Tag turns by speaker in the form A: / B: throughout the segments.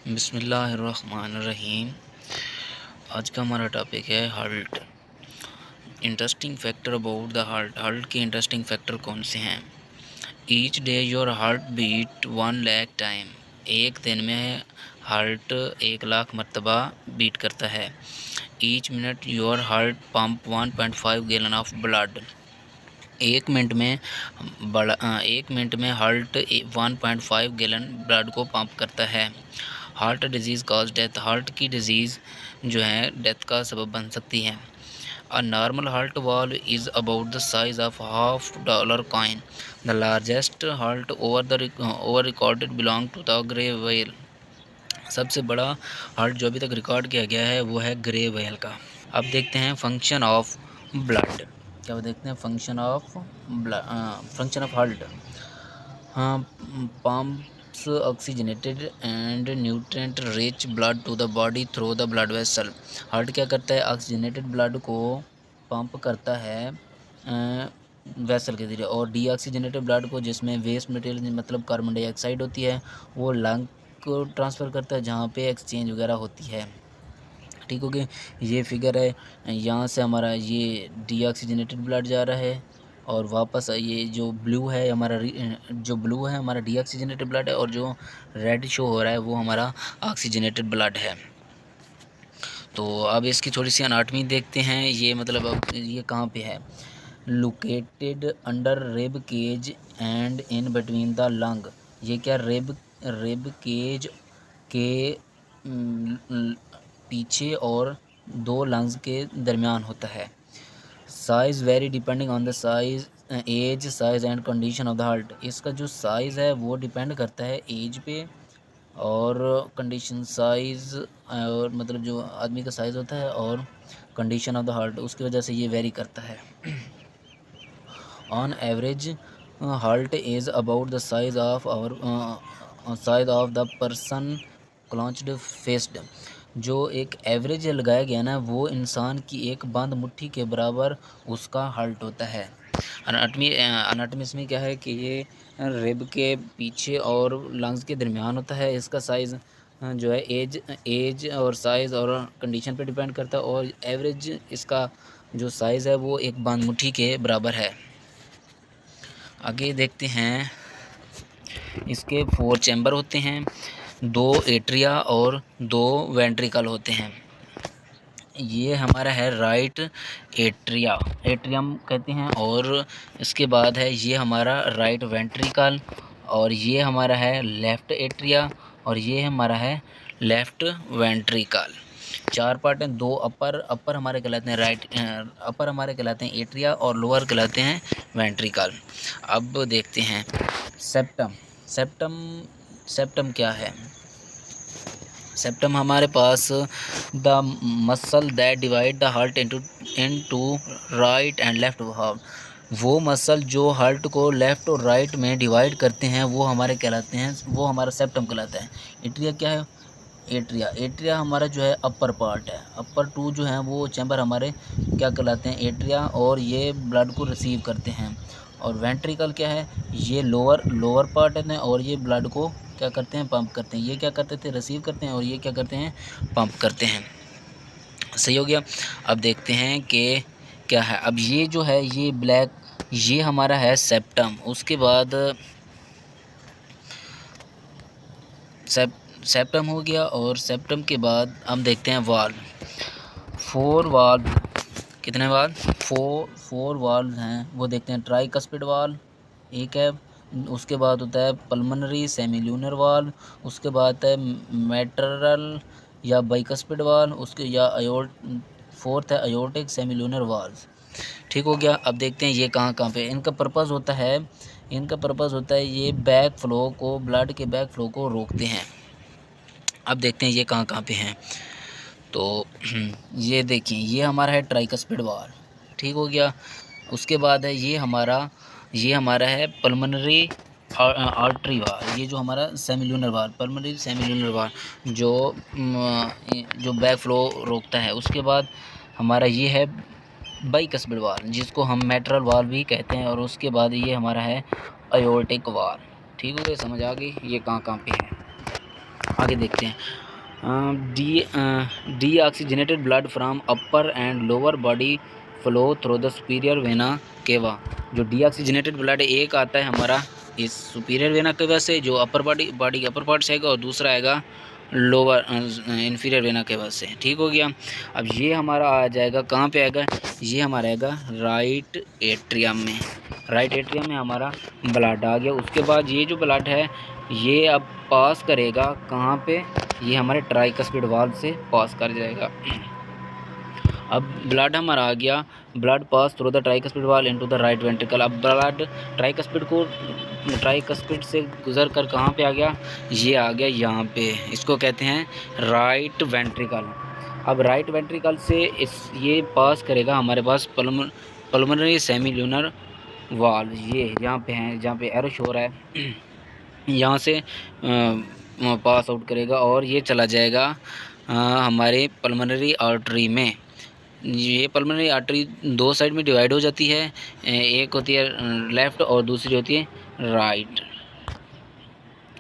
A: बिस्मिल्लाहिर्रहमानिर्रहीम। आज का हमारा टॉपिक है heart. Interesting factor about the heart. Heart के इंटरेस्टिंग फैक्टर कौन से हैं? Each day your heart beat 1 lakh time. एक दिन में हार्ट 1 लाख मरतबा बीट करता है। Each minute your heart pump 1.5 gallon of blood. एक मिनट में हार्ट 1.5 गैलन ब्लड को पंप करता है। Heart disease cause death. Heart की डिजीज़ जो है डेथ का सबब बन सकती है। A normal heart valve is about the size of $1 coin. The largest heart over recorded belong to the grey whale. सबसे बड़ा हार्ट जो अभी तक रिकॉर्ड किया गया है वो है ग्रे व्हेल का। अब देखते हैं फंक्शन ऑफ ब्लड। क्या देखते हैं? Function of heart. हाँ, pumps oxygenated and nutrient rich blood to the body through the blood vessel. Heart क्या करता है? ऑक्सीजनेटेड ब्लड को पंप करता है वेसल के जरिए, और डीऑक्सीजनेटेड ब्लड को, जिसमें वेस्ट मटेरियल मतलब कार्बन डाइऑक्साइड होती है, वो लंग को ट्रांसफ़र करता है जहाँ पे एक्सचेंज वगैरह होती है। ठीक हो गया? ये फिगर है, यहाँ से हमारा ये डीऑक्सीजनेटेड ब्लड जा रहा है और वापस ये जो ब्लू है हमारा डीऑक्सीजनेटेड ब्लड है, और जो रेड शो हो रहा है वो हमारा ऑक्सीजनेटेड ब्लड है। तो अब इसकी थोड़ी सी एनाटॉमी देखते हैं। ये मतलब अब ये कहाँ पे है? Located under rib cage and in between the lung. ये क्या रिब केज के पीछे और दो लंग्स के दरमियान होता है। Size vary depending on the size age size and condition of the heart. इसका जो साइज़ है वो डिपेंड करता है एज पे और कंडीशन साइज़, और मतलब जो आदमी का साइज़ होता है और कंडीशन ऑफ द हार्ट, उसकी वजह से ये वेरी करता है। On average heart is about the size of the person clenched fist. जो एक एवरेज लगाया गया ना, वो इंसान की एक बंद मुट्ठी के बराबर उसका हार्ट होता है। अनाटमी इसमें क्या है कि ये रिब के पीछे और लंग्स के दरमियान होता है। इसका साइज़ जो है एज और साइज़ और कंडीशन पे डिपेंड करता है, और एवरेज इसका जो साइज़ है वो एक बंद मुट्ठी के बराबर है। आगे देखते हैं, इसके 4 चैम्बर होते हैं, 2 एट्रिया और 2 वेंट्रिकल होते हैं। ये हमारा है राइट एट्रियम कहते हैं, और इसके बाद है ये हमारा राइट वेंट्रिकल, और ये हमारा है लेफ़्ट एट्रिया, और ये हमारा है लेफ़्ट वेंट्रिकल। 4 पार्ट हैं। 2 अपर हमारे कहलाते हैं अपर हमारे कहलाते हैं एट्रिया, और लोअर कहलाते हैं वेंट्रिकल। अब देखते हैं सेप्टम क्या है? सेप्टम हमारे पास the muscle that divide the heart into right and left half. वो मसल जो हार्ट को लेफ़्ट और राइट में डिवाइड करते हैं वो हमारे कहलाते हैं, वो हमारा सेप्टम कहलाता है। एट्रिया क्या है? एट्रिया हमारा जो है अपर पार्ट है। अपर 2 जो हैं वो चैम्बर हमारे क्या कहलाते हैं? एट्रिया, और ये ब्लड को रिसीव करते हैं। और वेंट्रिकल क्या है? ये लोअर पार्ट है, और ये ब्लड को क्या करते हैं? पंप करते हैं। ये क्या करते थे? रिसीव करते हैं, और ये क्या करते हैं? पंप करते हैं। सही हो गया। अब देखते हैं कि क्या है। अब ये जो है ये ब्लैक, ये हमारा है सेप्टम। उसके बाद सेप्टम हो गया, और सेप्टम के बाद हम देखते हैं वाल्व। 4 वाल्व, कितने वाल्व? 4 वाल्व हैं, वो देखते हैं। ट्राइकस्पिड वाल्व एक है, उसके बाद होता है पल्मोनरी सेमील्यूनर वाल्व, उसके बाद है मैटरल या बाइकस्पिड वाल्व, उसके या फोर्थ है अयोर्टिक सेमील्यूनर वाल्व। ठीक हो गया। अब देखते हैं ये कहाँ कहाँ पे इनका पर्पज़ होता है। ये बैक फ्लो को, ब्लड के बैक फ्लो को रोकते हैं। अब देखते हैं ये कहाँ कहाँ पे हैं। तो ये देखिए, ये हमारा है ट्राइकस्पिड वाल्व। ठीक हो गया। उसके बाद है ये हमारा है पल्मोनरी आर्टरी वाल्व। ये जो हमारा सेमील्यूनर वाल्व, पल्मोनरी सेमील्यूनर वाल्व जो बैक फ्लो रोकता है। उसके बाद हमारा ये है बाइकस्पिड वाल्व, जिसको हम मैटरल वाल्व भी कहते हैं, और उसके बाद ये हमारा है अयोर्टिक वाल्व। ठीक हो गया, समझ आ गई ये कहाँ कहाँ पे है। आगे देखते हैं। D oxygenated blood from upper and lower body flow through the superior vena cava. जो डी ऑक्सीजनेटेड ब्लड एक आता है हमारा इस सुपीरियर वेना केवा से, जो अपर बॉडी के अपर पार्ट से आएगा, और दूसरा आएगा लोअर इन्फीरियर वेना केवा से। ठीक हो गया। अब ये हमारा आ जाएगा कहाँ पे आएगा, ये हमारा आएगा राइट एट्रियम में। राइट एट्रियम में हमारा ब्लड आ गया। उसके बाद ये जो ब्लड है ये अब पास करेगा कहाँ पे, ये हमारे ट्राइकस्पिड वाल्व से पास कर जाएगा। अब ब्लड हमारा आ गया, blood pass through the tricuspid valve into the right ventricle. अब ब्लड ट्राइकस्पिड से गुजर कर कहाँ पे आ गया, ये आ गया यहाँ पे, इसको कहते हैं राइट वेंट्रिकल। अब राइट वेंट्रिकल से ये पास करेगा हमारे पास पल्मोनरी सेमील्यूनर वाल्व, ये यहाँ पे है, जहाँ पे एरो शो हो रहा है, यहाँ से पास आउट करेगा और ये चला जाएगा हमारे पल्मोनरी आर्टरी में। ये पल्मोनरी आर्टरी दो साइड में डिवाइड हो जाती है, एक होती है लेफ़्ट और दूसरी होती है राइट।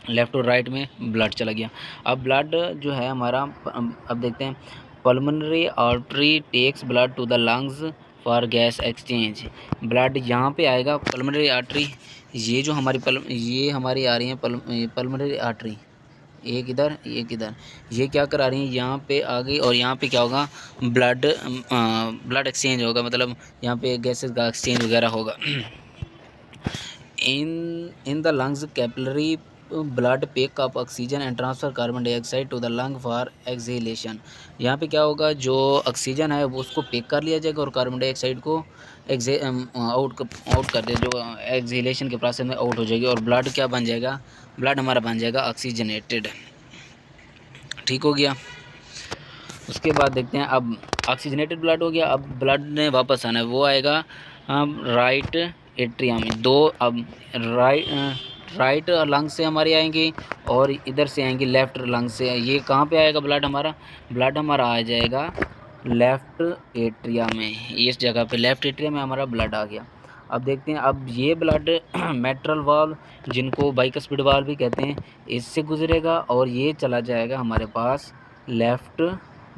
A: लेफ़्ट और राइट में ब्लड चला गया। अब ब्लड जो है हमारा, अब देखते हैं, pulmonary artery takes blood to the lungs for gas exchange. Blood यहाँ पे आएगा पल्मोनरी आर्टरी, ये जो हमारी ये हमारी आ रही है पल्मोनरी आर्टरी, एक इधर एक इधर, ये क्या करा रही है, यहाँ पे आ गई, और यहाँ पे क्या होगा, ब्लड एक्सचेंज होगा, मतलब यहाँ पे गैसेस का एक्सचेंज वगैरह होगा। In the lungs capillary blood pick up oxygen and transfer carbon dioxide to the lung for exhalation. यहाँ पे क्या होगा, जो ऑक्सीजन है वो उसको पिक कर लिया जाएगा और कार्बन डाइऑक्साइड को आउट कर दे, जो एक्सहेलेशन के प्रोसेस में आउट हो जाएगी, और ब्लड क्या बन जाएगा, ब्लड हमारा बन जाएगा ऑक्सीजनेटेड। ठीक हो गया। उसके बाद देखते हैं, अब ऑक्सीजनेटेड ब्लड हो गया, अब ब्लड ने वापस आना है, वो आएगा राइट एट्रियम में। दो अब राइट लंग से हमारे आएंगे और इधर से आएंगे लेफ़्ट लंग से। ये कहाँ पे आएगा ब्लड हमारा आ जाएगा लेफ़्ट एट्रिया में, इस जगह पे लेफ़्ट एट्रिया में हमारा ब्लड आ गया। अब देखते हैं, अब ये ब्लड मेट्रल वाल्व, जिनको बाइकस्पिड वाल्व भी कहते हैं, इससे गुजरेगा और ये चला जाएगा हमारे पास लेफ़्ट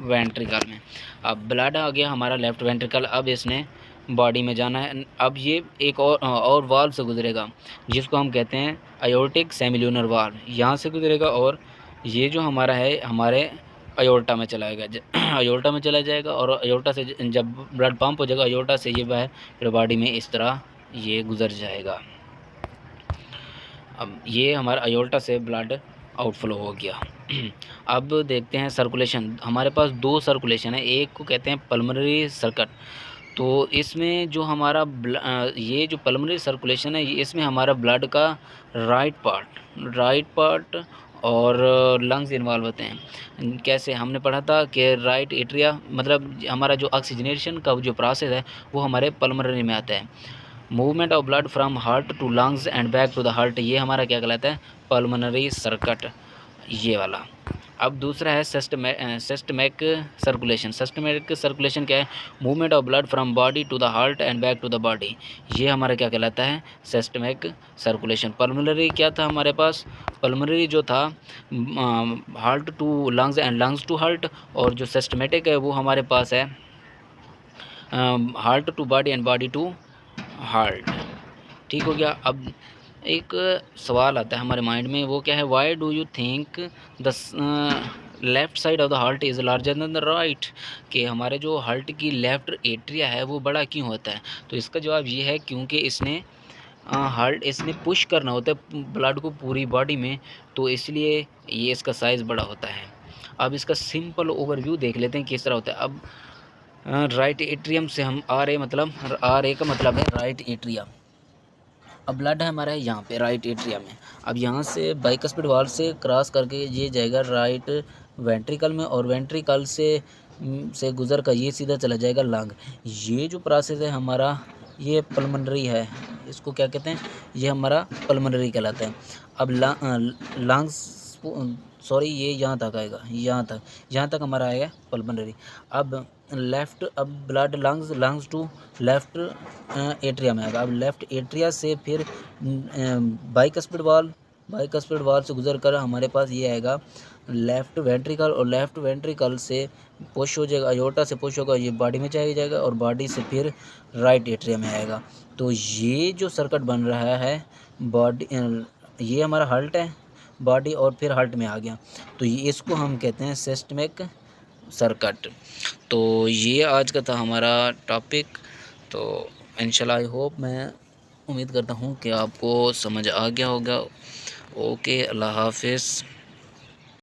A: वेंट्रिकल में। अब ब्लड आ गया हमारा लेफ़्ट वेंट्रिकल, अब इसने बॉडी में जाना है। अब ये एक और वाल्व से गुजरेगा, जिसको हम कहते हैं अयोर्टिक सेमिल्यूनर वाल्व, यहाँ से गुजरेगा, और ये जो हमारा है हमारे अयोर्टा में चलाएगा, अयोर्टा में चला जाएगा, और अयोर्टा से जब ब्लड पंप हो जाएगा अयोर्टा से, ये वह फिर बॉडी में इस तरह ये गुजर जाएगा। अब ये हमारा अयोर्टा से ब्लड आउटफ्लो हो गया। अब देखते हैं सर्कुलेशन। हमारे पास दो सर्कुलेशन है, एक को कहते हैं पल्मोनरी सर्किट। तो इसमें जो हमारा ये जो पल्मोनरी सर्कुलेशन है, इसमें हमारा ब्लड का राइट पार्ट और लंग्स इन्वॉल्व होते हैं। कैसे, हमने पढ़ा था कि राइट एट्रिया, मतलब हमारा जो ऑक्सीजनेशन का जो प्रोसेस है वो हमारे पल्मोनरी में आता है। Movement of blood from heart to lungs and back to the heart, ये हमारा क्या कहलाता है, पल्मोनरी सर्किट, ये वाला। अब दूसरा है सिस्टमैटिक सर्कुलेशन। सिस्टमैटिक सर्कुलेशन क्या है, movement of blood from body to the heart and back to the body, ये हमारा क्या कहलाता है, सिस्टमैटिक सर्कुलेशन। पल्मोनरी क्या था हमारे पास, पल्मोनरी जो था heart to lungs and lungs to heart, और जो सिस्टमैटिक है वो हमारे पास है heart to body and body to heart. ठीक हो गया। अब एक सवाल आता है हमारे माइंड में, वो क्या है, why do you think the left side of the heart is larger than the right, कि हमारे जो हार्ट की लेफ़्ट एट्रिया है वो बड़ा क्यों होता है। तो इसका जवाब ये है, क्योंकि इसने पुश करना होता है ब्लड को पूरी बॉडी में, तो इसलिए ये इसका साइज़ बड़ा होता है। अब इसका सिंपल ओवरव्यू देख लेते हैं किस तरह होता है। अब राइट एट्रियम से हम आर ए का मतलब है राइट एट्रिया। अब ब्लड है हमारा यहाँ पे राइट एट्रिया में। अब यहाँ से बाइकस्पिड वाल्व से क्रॉस करके ये जाएगा राइट वेंट्रिकल में, और वेंट्रिकल से गुजर कर ये सीधा चला जाएगा लंग। ये जो प्रोसेस है हमारा, ये पल्मोनरी है, इसको क्या कहते हैं, ये हमारा पल्मोनरी कहलाता है। अब लंग्स, सॉरी, ये यहाँ तक आएगा, यहाँ तक हमारा आएगा पल्मोनरी। अब लेफ़्ट, अब blood lungs to left atria में आएगा। अब लेफ़्ट एट्रिया से फिर बाइकस्पिड वाल्व बाइकस्फीड वाल्व से गुजर कर हमारे पास ये आएगा लेफ़्ट वेंट्रिकल, और लेफ़्ट वेंट्रिकल से पुश हो जाएगा, अयोर्टा से पुश होगा, ये बॉडी में चला जाएगा और बॉडी से फिर राइट एट्रियम में आएगा। तो ये जो सर्किट बन रहा है बॉडी, ये हमारा हार्ट है, बॉडी और फिर हार्ट में आ गया, तो ये इसको हम कहते हैं सिस्टमिक सर्किट। तो ये आज का था हमारा टॉपिक। तो इंशाल्लाह आई होप, मैं उम्मीद करता हूँ कि आपको समझ आ गया होगा। ओके, अल्लाह हाफ़िज़।